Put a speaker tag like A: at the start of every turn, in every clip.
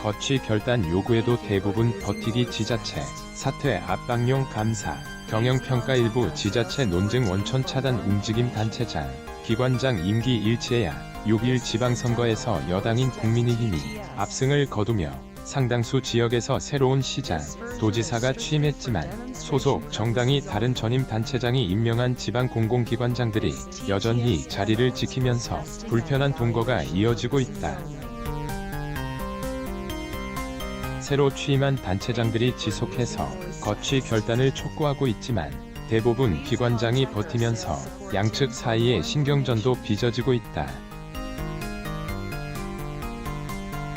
A: 거취 결단 요구에도 대부분 버티기 지자체, 사퇴 압박용 감사, 경영평가 일부 지자체 논증 원천 차단 움직임 단체장, 기관장 임기 일치해야 6.1 지방선거에서 여당인 국민의힘이 압승을 거두며 상당수 지역에서 새로운 시장, 도지사가 취임했지만 소속 정당이 다른 전임 단체장이 임명한 지방 공공기관장들이 여전히 자리를 지키면서 불편한 동거가 이어지고 있다. 새로 취임한 단체장들이 지속해서 거취 결단을 촉구하고 있지만 대부분 기관장이 버티면서 양측 사이의 신경전도 빚어지고 있다.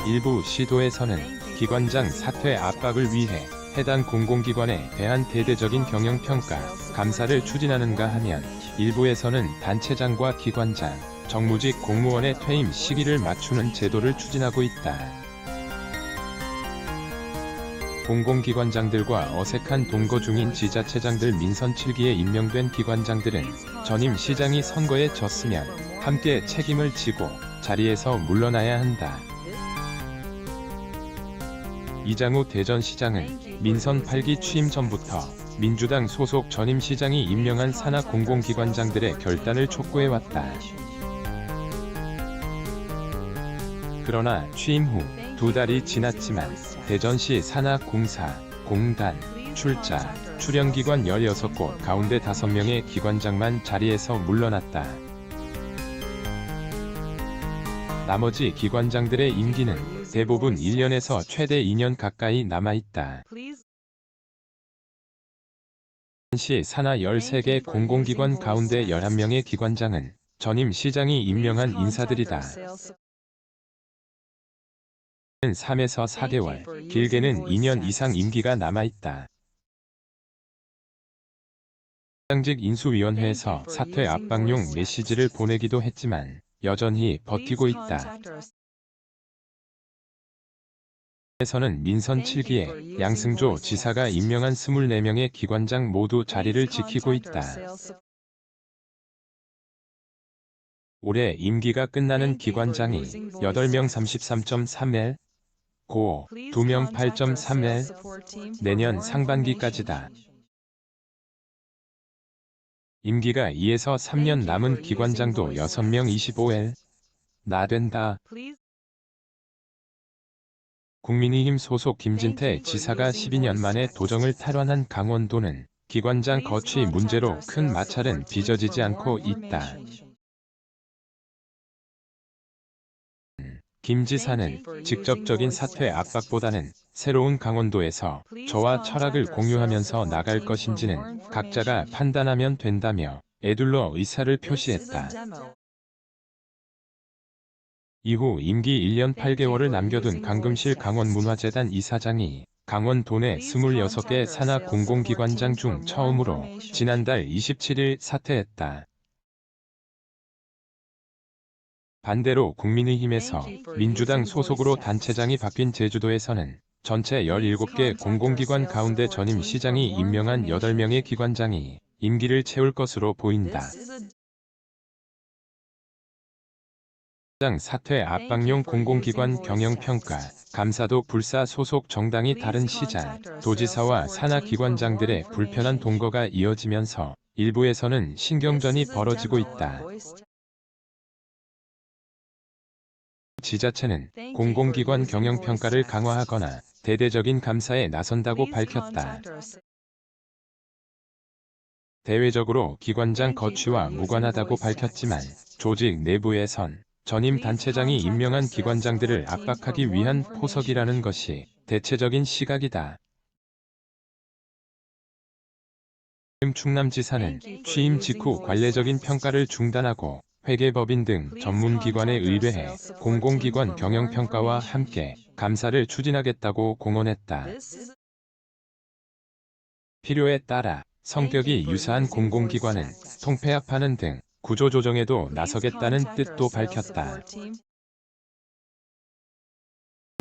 A: 일부 시도에서는 기관장 사퇴 압박을 위해 해당 공공기관에 대한 대대적인 경영평가, 감사를 추진하는가 하면 일부에서는 단체장과 기관장, 정무직 공무원의 퇴임 시기를 맞추는 제도를 추진하고 있다. 공공기관장들과 어색한 동거 중인 지자체장들 민선 7기에 임명된 기관장들은 전임 시장이 선거에 졌으면 함께 책임을 지고 자리에서 물러나야 한다. 이장우 대전시장은 민선 8기 취임 전부터 민주당 소속 전임 시장이 임명한 산하 공공기관장들의 결단을 촉구해왔다. 그러나 취임 후 2달이 지났지만 대전시 산하 공사, 공단, 출자, 출연기관 16곳 가운데 5명의 기관장만 자리에서 물러났다. 나머지 기관장들의 임기는 대부분 1년에서 최대 2년 가까이 남아있다. 시 산하 13개 공공기관 가운데 11명의 기관장은 전임 시장이 임명한 인사들이다. 3에서 4개월, 길게는 2년 이상 임기가 남아있다. 시장직 인수위원회에서 사퇴 압박용 메시지를 보내기도 했지만 여전히 버티고 있다. 에서는 민선 7기에 양승조 지사가 임명한 24명의 기관장 모두 자리를 지키고 있다. 올해 임기가 끝나는 기관장이 8명 33.3L, 고 2명 8.3L, 내년 상반기까지다. 임기가 2에서 3년 남은 기관장도 6명 25L, 나 된다. 국민의힘 소속 김진태 지사가 12년 만에 도정을 탈환한 강원도는 기관장 거취 문제로 큰 마찰은 빚어지지 않고 있다. 김 지사는 직접적인 사퇴 압박보다는 새로운 강원도에서 저와 철학을 공유하면서 나갈 것인지는 각자가 판단하면 된다며 에둘러 의사를 표시했다. 이후 임기 1년 8개월을 남겨둔 강금실 강원문화재단 이사장이 강원도 내 26개 산하 공공기관장 중 처음으로 지난달 27일 사퇴했다. 반대로 국민의힘에서 민주당 소속으로 단체장이 바뀐 제주도에서는 전체 17개 공공기관 가운데 전임 시장이 임명한 8명의 기관장이 임기를 채울 것으로 보인다. 시장 사퇴 압박용 공공기관 경영평가, 감사도 불사 소속 정당이 다른 시장, 도지사와 산하기관장들의 불편한 동거가 이어지면서 일부에서는 신경전이 벌어지고 있다. 지자체는 공공기관 경영평가를 강화하거나 대대적인 감사에 나선다고 밝혔다. 대외적으로 기관장 거취와 무관하다고 밝혔지만 조직 내부에선 전임 단체장이 임명한 기관장들을 압박하기 위한 포석이라는 것이 대체적인 시각이다. 충남지사는 취임 직후 관례적인 평가를 중단하고 회계법인 등 전문기관에 의뢰해 공공기관 경영평가와 함께 감사를 추진하겠다고 공언했다. 필요에 따라 성격이 유사한 공공기관은 통폐합하는 등 구조조정에도 나서겠다는 뜻도 밝혔다. 김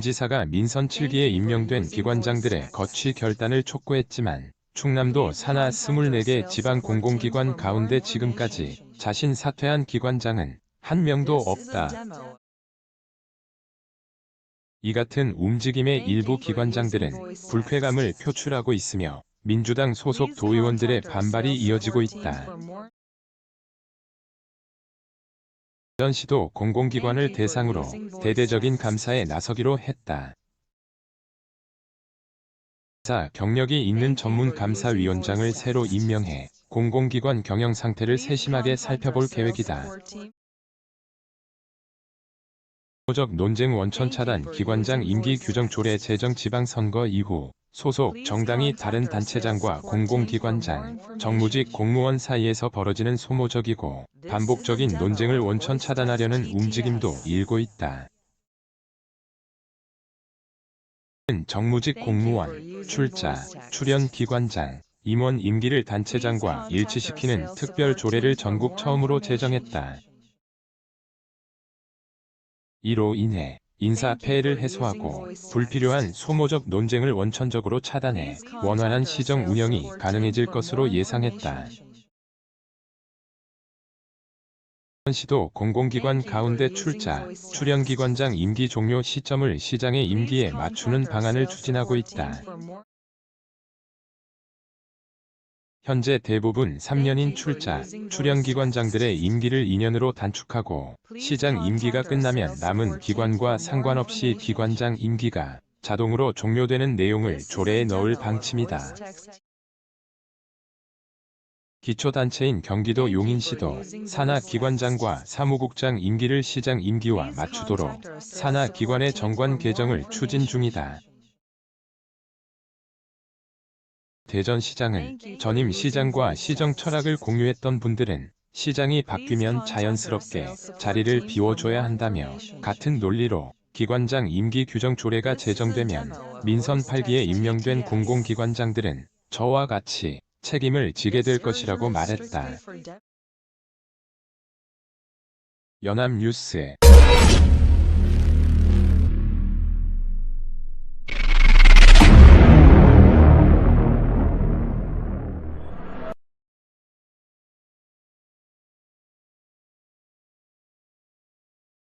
A: 지사가 민선 7기에 임명된 기관장들의 거취 결단을 촉구했지만 충남도 산하 24개 지방 공공기관 가운데 지금까지 자신 사퇴한 기관장은 한 명도 없다. 이 같은 움직임에 일부 기관장들은 불쾌감을 표출하고 있으며 민주당 소속 도의원들의 반발이 이어지고 있다. 대전시도 공공기관을 대상으로 대대적인 감사에 나서기로 했다. 감사 경력이 있는 전문 감사위원장을 새로 임명해 공공기관 경영 상태를 세심하게 살펴볼 계획이다. 소모적 논쟁 원천 차단 기관장 임기 규정 조례 제정 지방선거 이후 소속 정당이 다른 단체장과 공공기관장, 정무직 공무원 사이에서 벌어지는 소모적이고 반복적인 논쟁을 원천 차단하려는 움직임도 일고 있다. 정무직 공무원, 출자, 출연 기관장, 임원 임기를 단체장과 일치시키는 특별 조례를 전국 처음으로 제정했다. 이로 인해 인사 폐해를 해소하고 불필요한 소모적 논쟁을 원천적으로 차단해 원활한 시정 운영이 가능해질 것으로 예상했다. 대전시도 공공기관 가운데 출자, 출연기관장 임기 종료 시점을 시장의 임기에 맞추는 방안을 추진하고 있다. 현재 대부분 3년인 출자, 출연기관장들의 임기를 2년으로 단축하고 시장 임기가 끝나면 남은 기관과 상관없이 기관장 임기가 자동으로 종료되는 내용을 조례에 넣을 방침이다. 기초단체인 경기도 용인시도 산하기관장과 사무국장 임기를 시장 임기와 맞추도록 산하기관의 정관 개정을 추진 중이다. 대전시장은 전임 시장과 시정 철학을 공유했던 분들은 시장이 바뀌면 자연스럽게 자리를 비워줘야 한다며 같은 논리로 기관장 임기 규정 조례가 제정되면 민선 8기에 임명된 공공기관장들은 저와 같이 책임을 지게 될 것이라고 말했다. 연합뉴스